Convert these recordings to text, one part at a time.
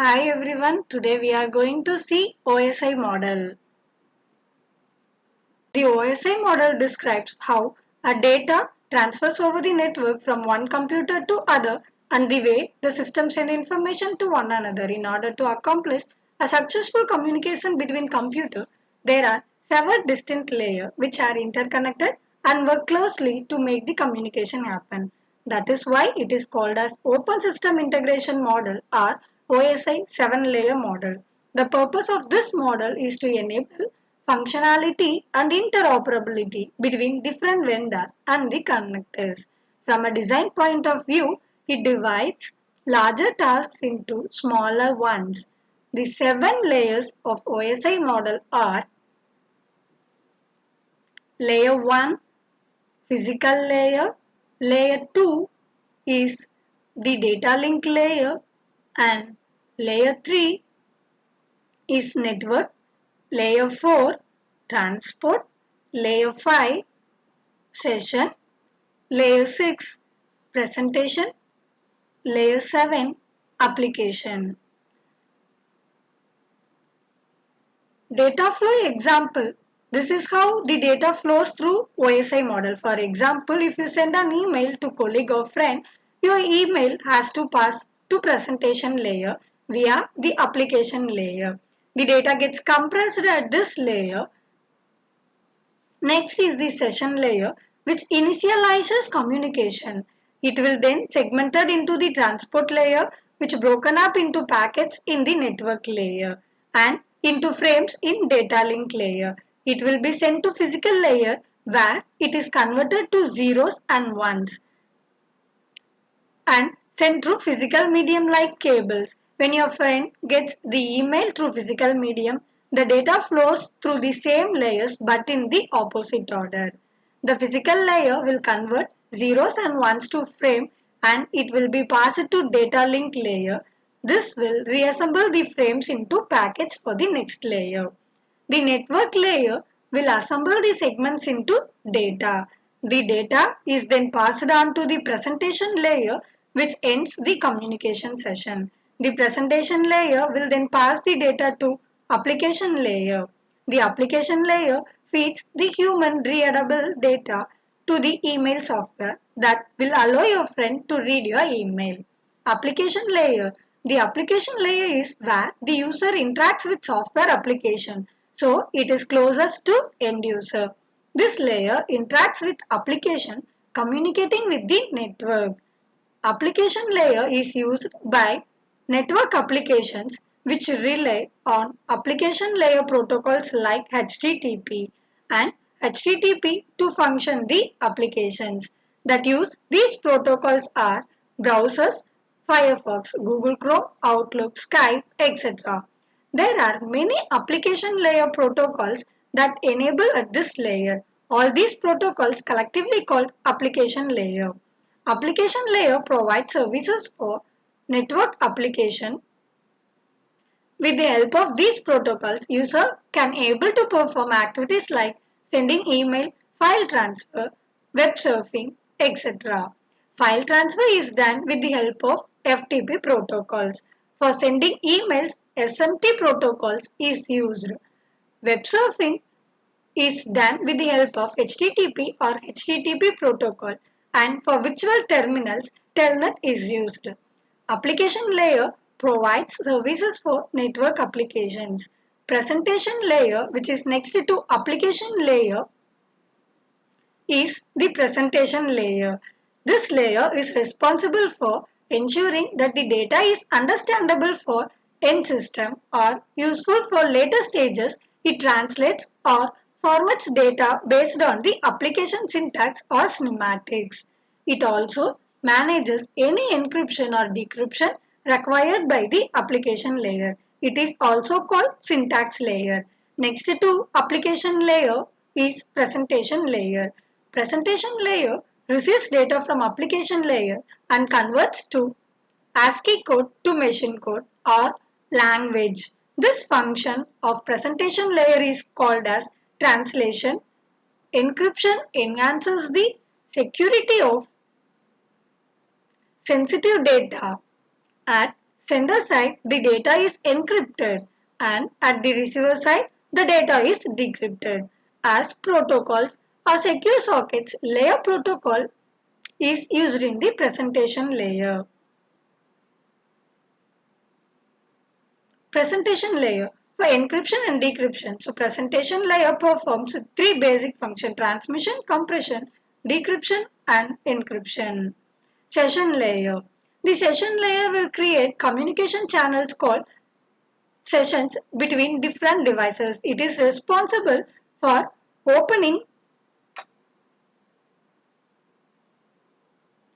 Hi everyone, today we are going to see OSI model. The OSI model describes how a data transfers over the network from one computer to other and the way the system send information to one another. In order to accomplish a successful communication between computers, there are several distinct layers which are interconnected and work closely to make the communication happen. That is why it is called as Open System Integration Model or OSI 7-layer model. The purpose of this model is to enable functionality and interoperability between different vendors and the connectors. From a design point of view, it divides larger tasks into smaller ones. The 7 layers of OSI model are Layer 1, physical layer, Layer 2 is the data link layer, and Layer 3 is network, Layer 4 transport, Layer 5 session, Layer 6 presentation, Layer 7 application. Data flow example. This is how the data flows through OSI model. For example, if you send an email to colleague or friend, your email has to pass to presentation layer via the application layer. The data gets compressed at this layer. Next is the session layer, which initializes communication. It will then segmented into the transport layer, which broken up into packets in the network layer and into frames in data link layer. It will be sent to physical layer where it is converted to zeros and ones and sent through physical medium like cables. When your friend gets the email through physical medium, the data flows through the same layers but in the opposite order. The physical layer will convert zeros and ones to frame and it will be passed to data link layer. This will reassemble the frames into packets for the next layer. The network layer will assemble the segments into data. The data is then passed on to the presentation layer which ends the communication session. The presentation layer will then pass the data to application layer. The application layer feeds the human readable data to the email software that will allow your friend to read your email. Application layer. The application layer is where the user interacts with software application. So it is closest to end user. This layer interacts with application communicating with the network. Application layer is used by network applications which rely on application layer protocols like HTTP and HTTP to function the applications that use these protocols are browsers, Firefox, Google Chrome, Outlook, Skype, etc. There are many application layer protocols that enable at this layer. All these protocols collectively called application layer. Application layer provides services for network application. With the help of these protocols, user can able to perform activities like sending email, file transfer, web surfing, etc. File transfer is done with the help of FTP protocols. For sending emails, SMT protocols is used. Web surfing is done with the help of HTTP or HTTP protocol, and for virtual terminals, Telnet is used. Application layer provides services for network applications. Presentation layer, which is next to application layer, is the presentation layer. This layer is responsible for ensuring that the data is understandable for end system or useful for later stages. It translates or formats data based on the application syntax or schematics. It also manages any encryption or decryption required by the application layer. It is also called syntax layer. Next to application layer is presentation layer. Presentation layer receives data from application layer and converts to ASCII code to machine code or language. This function of presentation layer is called as translation. Encryption enhances the security of sensitive data. At sender side, the data is encrypted, and at the receiver side, the data is decrypted. As protocols or secure sockets, layer protocol is used in the presentation layer. Presentation layer for encryption and decryption. So presentation layer performs three basic functions: transmission, compression, decryption and encryption. Session layer. The session layer will create communication channels called sessions between different devices. It is responsible for opening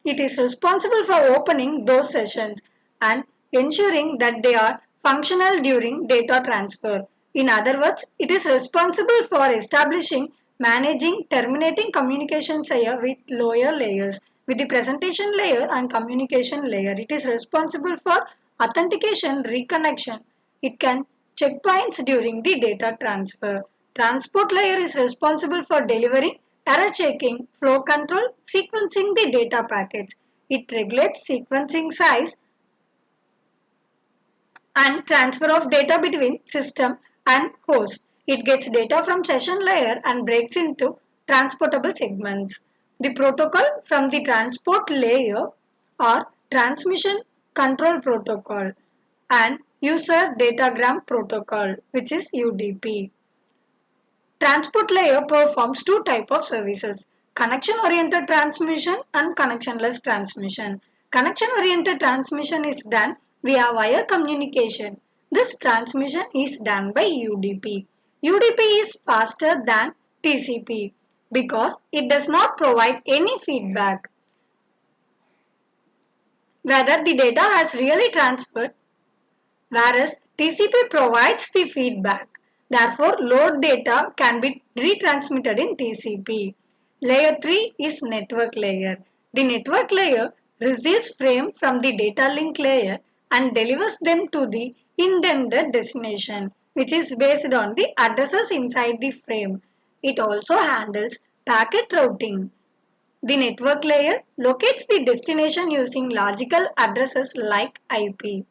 It is responsible for opening those sessions and ensuring that they are functional during data transfer. In other words, it is responsible for establishing, managing, terminating communications layer with lower layers. With the presentation layer and communication layer, it is responsible for authentication, reconnection. It can checkpoints during the data transfer. Transport layer is responsible for delivering, error checking, flow control, sequencing the data packets. It regulates sequencing size and transfer of data between system and host. It gets data from session layer and breaks into transportable segments. The protocol from the transport layer are transmission control protocol and user datagram protocol, which is UDP. Transport layer performs two types of services: connection-oriented transmission and connectionless transmission. Connection-oriented transmission is done via wire communication. This transmission is done by UDP. UDP is faster than TCP because it does not provide any feedback whether the data has really transferred, whereas TCP provides the feedback. Therefore, load data can be retransmitted in TCP. Layer 3 is network layer. The network layer receives frames from the data link layer and delivers them to the intended destination, which is based on the addresses inside the frame. It also handles packet routing. The network layer locates the destination using logical addresses like IP.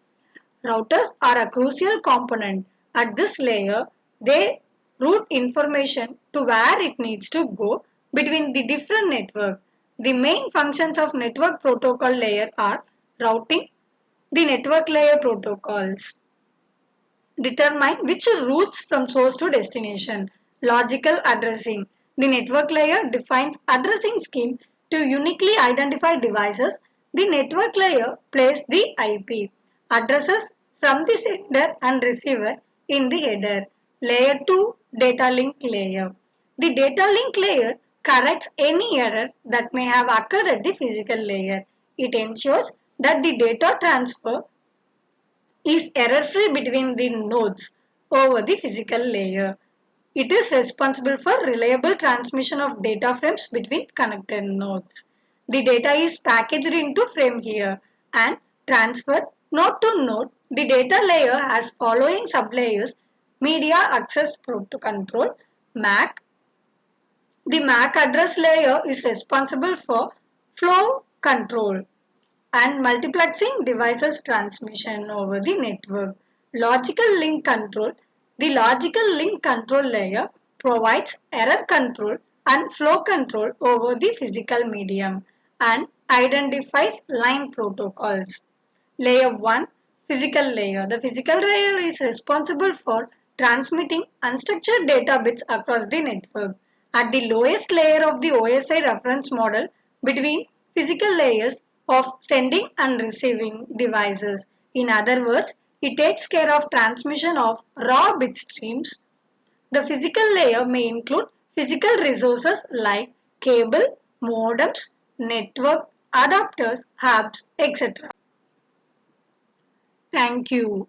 Routers are a crucial component. At this layer, they route information to where it needs to go between the different networks. The main functions of network protocol layer are routing. The network layer protocols determine which routes from source to destination. Logical addressing. The network layer defines addressing scheme to uniquely identify devices. The network layer places the IP addresses from the sender and receiver in the header. Layer 2 data link layer. The data link layer corrects any error that may have occurred at the physical layer. It ensures that the data transfer is error-free between the nodes over the physical layer. It is responsible for reliable transmission of data frames between connected nodes. The data is packaged into frame here and transferred node to node. The data layer has following sublayers: media access control, MAC. The MAC address layer is responsible for flow control and multiplexing devices transmission over the network. Logical link control. The logical link control layer provides error control and flow control over the physical medium and identifies line protocols. Layer 1 Physical layer. The physical layer is responsible for transmitting unstructured data bits across the network. At the lowest layer of the OSI reference model between physical layers of sending and receiving devices. In other words, it takes care of transmission of raw bit streams. The physical layer may include physical resources like cable, modems, network, adapters, hubs, etc. Thank you.